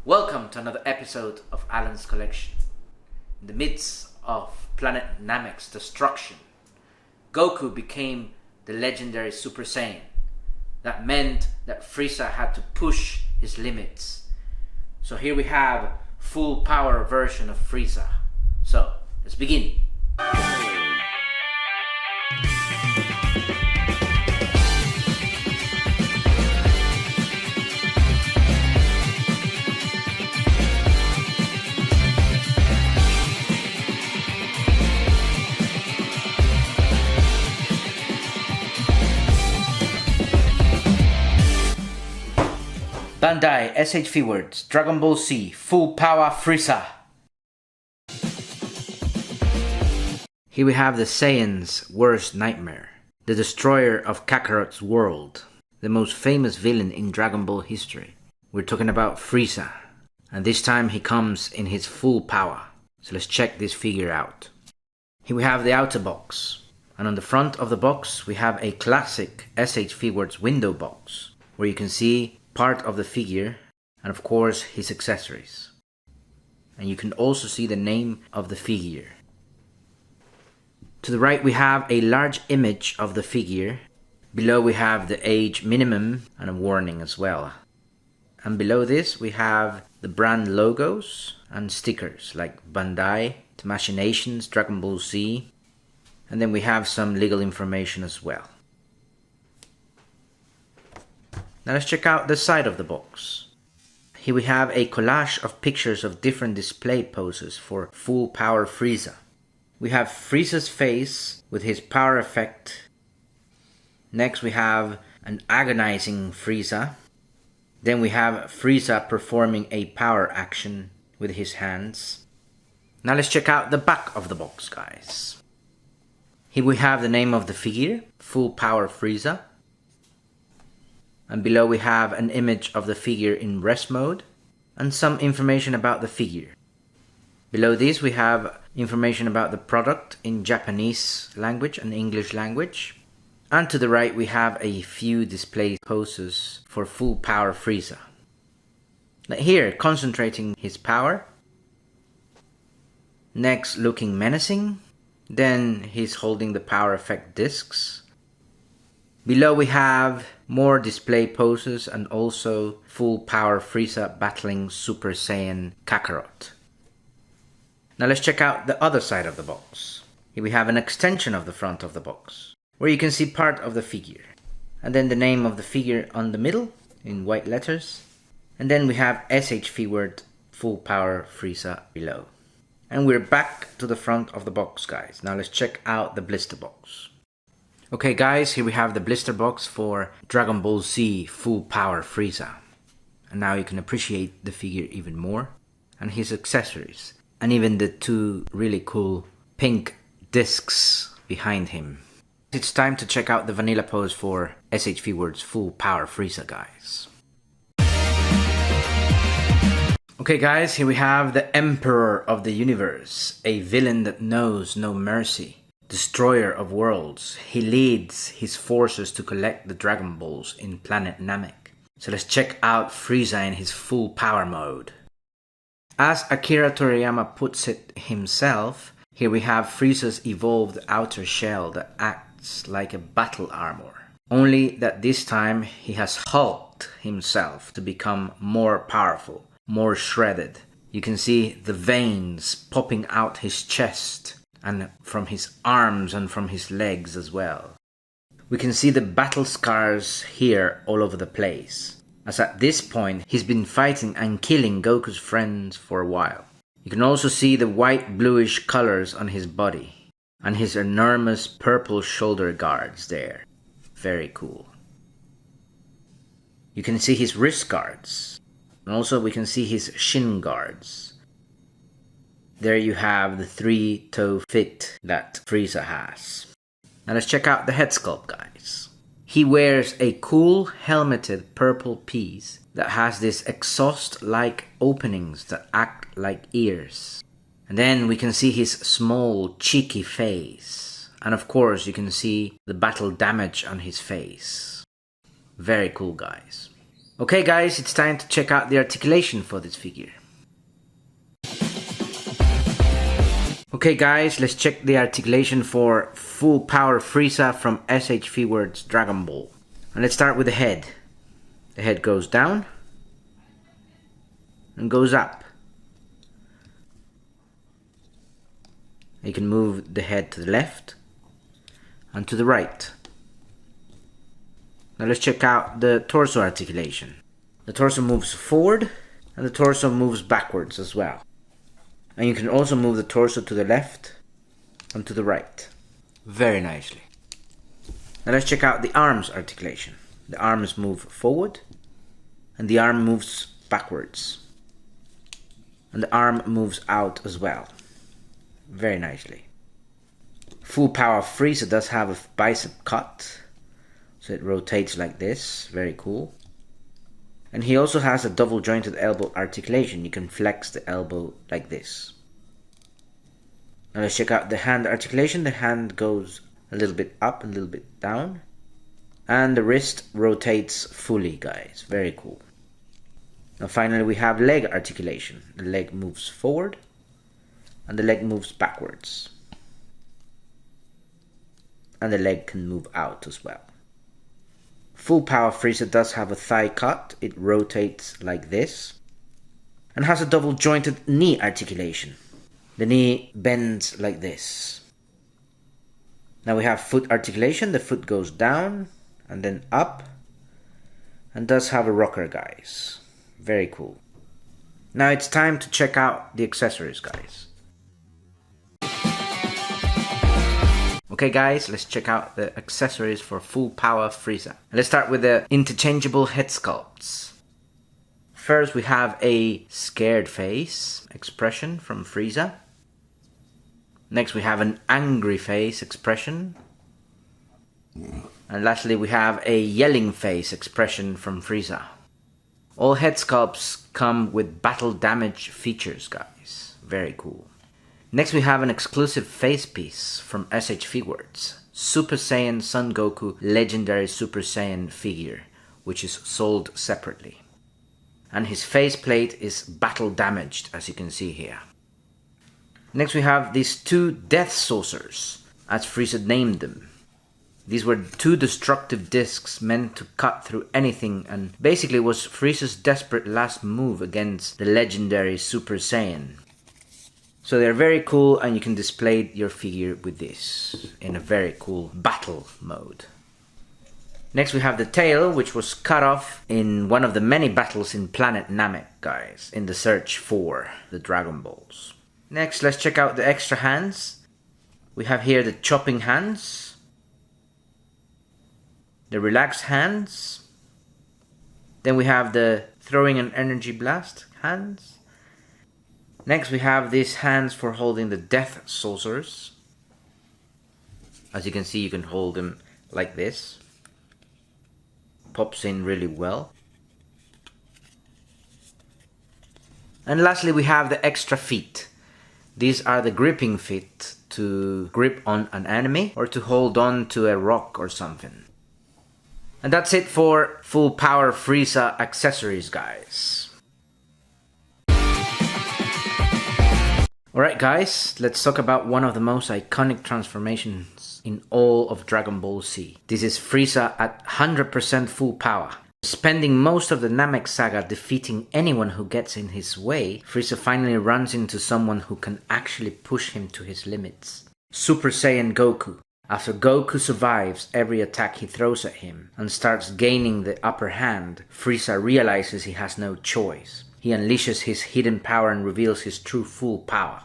Welcome to another episode of Alan's Collection. In the midst of planet Namek's destruction, Goku became the legendary Super Saiyan. That meant that Frieza had to push his limits. So here we have full power version of Frieza. So let's begin. Bandai SH Figuarts Dragon Ball Z Full Power Frieza. Here we have the Saiyan's worst nightmare, the destroyer of Kakarot's world, the most famous villain in Dragon Ball history. We're talking about Frieza, and this time he comes in his full power. So let's check this figure out. Here we have the outer box, and on the front of the box we have a classic SH Figuarts window box, where you can see part of the figure and of course his accessories. And you can also see the name of the figure. To the right we have a large image of the figure. Below we have the age minimum and a warning as well. And below this we have the brand logos and stickers like Bandai, Machinations, Dragon Ball Z. And then we have some legal information as well. Now let's check out the side of the box. Here we have a collage of pictures of different display poses for full power Frieza. We have Frieza's face with his power effect. Next we have an agonizing Frieza. Then we have Frieza performing a power action with his hands. Now let's check out the back of the box, guys. Here we have the name of the figure, Full Power Frieza. And below we have an image of the figure in rest mode and some information about the figure. Below this we have information about the product in Japanese language and English language. And to the right we have a few display poses for full power Frieza. Here, concentrating his power. Next, looking menacing. Then he's holding the power effect discs. Below we have more display poses and also full power Frieza battling Super Saiyan Kakarot. Now let's check out the other side of the box. Here we have an extension of the front of the box, where you can see part of the figure. And then the name of the figure on the middle in white letters. And then we have SH Figuart Full Power Frieza below. And we're back to the front of the box, guys. Now let's check out the blister box. Okay guys, here we have the blister box for Dragon Ball Z Full Power Frieza. And now you can appreciate the figure even more, and his accessories, and even the two really cool pink discs behind him. It's time to check out the vanilla pose for SH Figuarts Full Power Frieza, guys. Okay guys, here we have the Emperor of the Universe, a villain that knows no mercy. Destroyer of worlds. He leads his forces to collect the Dragon Balls in planet Namek. So let's check out Frieza in his full power mode. As Akira Toriyama puts it himself, here we have Frieza's evolved outer shell that acts like a battle armor. Only that this time he has hulked himself to become more powerful, more shredded. You can see the veins popping out his chest, and from his arms and from his legs as well. We can see the battle scars here all over the place, as at this point he's been fighting and killing Goku's friends for a while. You can also see the white bluish colors on his body, and his enormous purple shoulder guards there. Very cool. You can see his wrist guards, and also we can see his shin guards. There you have the 3-toe fit that Frieza has. Now let's check out the head sculpt, guys. He wears a cool helmeted purple piece that has this exhaust-like openings that act like ears. And then we can see his small cheeky face. And of course you can see the battle damage on his face. Very cool, guys. Okay guys, it's time to check out the articulation for this figure. Okay guys, let's check the articulation for Full Power Frieza from SH Figuarts Dragon Ball. And let's start with the head. The head goes down and goes up. You can move the head to the left and to the right. Now let's check out the torso articulation. The torso moves forward and the torso moves backwards as well. And you can also move the torso to the left and to the right. Very nicely. Now let's check out the arms articulation. The arms move forward and the arm moves backwards. And the arm moves out as well. Very nicely. Full Power Frieza does have a bicep cut. So it rotates like this, very cool. And he also has a double jointed elbow articulation. You can flex the elbow like this. Now let's check out the hand articulation. The hand goes a little bit up, a little bit down. And the wrist rotates fully, guys, very cool. Now finally we have leg articulation. The leg moves forward and the leg moves backwards. And the leg can move out as well. Full Power Frieza does have a thigh cut. It rotates like this. And has a double jointed knee articulation. The knee bends like this. Now we have foot articulation. The foot goes down and then up. And does have a rocker, guys. Very cool. Now it's time to check out the accessories, guys. Okay guys, let's check out the accessories for Full Power Frieza. Let's start with the interchangeable head sculpts. First we have a scared face expression from Frieza. Next we have an angry face expression. And lastly we have a yelling face expression from Frieza. All head sculpts come with battle damage features, guys. Very cool. Next we have an exclusive face piece from SH Figuarts, Super Saiyan Son Goku Legendary Super Saiyan figure, which is sold separately. And his faceplate is battle damaged, as you can see here. Next we have these two death saucers, as Frieza named them. These were two destructive discs meant to cut through anything and basically was Frieza's desperate last move against the legendary Super Saiyan. So they're very cool and you can display your figure with this in a very cool battle mode. Next we have the tail, which was cut off in one of the many battles in Planet Namek, guys, in the search for the Dragon Balls. Next let's check out the extra hands. We have here the chopping hands, the relaxed hands, then we have the throwing an energy blast hands. Next we have these hands for holding the death saucers. As you can see, you can hold them like this. Pops in really well. And lastly we have the extra feet. These are the gripping feet to grip on an enemy or to hold on to a rock or something. And that's it for Full Power Frieza accessories, guys. Alright guys, let's talk about one of the most iconic transformations in all of Dragon Ball Z. This is Frieza at 100% full power. Spending most of the Namek saga defeating anyone who gets in his way, Frieza finally runs into someone who can actually push him to his limits. Super Saiyan Goku. After Goku survives every attack he throws at him and starts gaining the upper hand, Frieza realizes he has no choice. He unleashes his hidden power and reveals his true full power.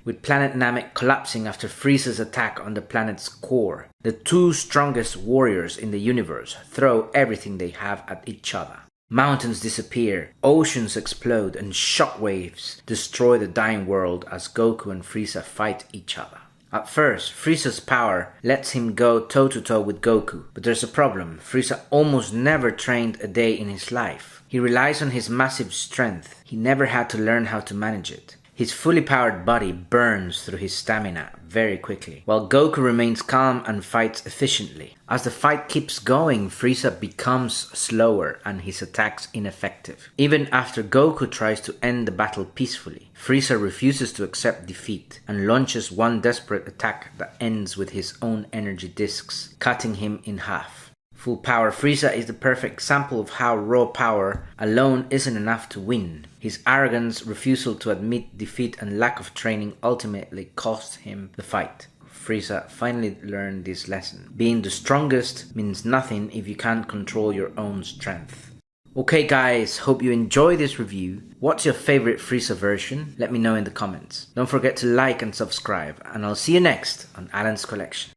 With planet Namek collapsing after Frieza's attack on the planet's core, the two strongest warriors in the universe throw everything they have at each other. Mountains disappear, oceans explode, and shockwaves destroy the dying world as Goku and Frieza fight each other. At first, Frieza's power lets him go toe-to-toe with Goku, but there's a problem. Frieza almost never trained a day in his life. He relies on his massive strength. He never had to learn how to manage it. His fully powered body burns through his stamina very quickly, while Goku remains calm and fights efficiently. As the fight keeps going, Frieza becomes slower and his attacks ineffective. Even after Goku tries to end the battle peacefully, Frieza refuses to accept defeat and launches one desperate attack that ends with his own energy discs, cutting him in half. Full Power Frieza is the perfect example of how raw power alone isn't enough to win. His arrogance, refusal to admit defeat, and lack of training ultimately cost him the fight. Frieza finally learned this lesson. Being the strongest means nothing if you can't control your own strength. Okay guys, hope you enjoy this review. What's your favorite Frieza version? Let me know in the comments. Don't forget to like and subscribe, and I'll see you next on Alan's Collection.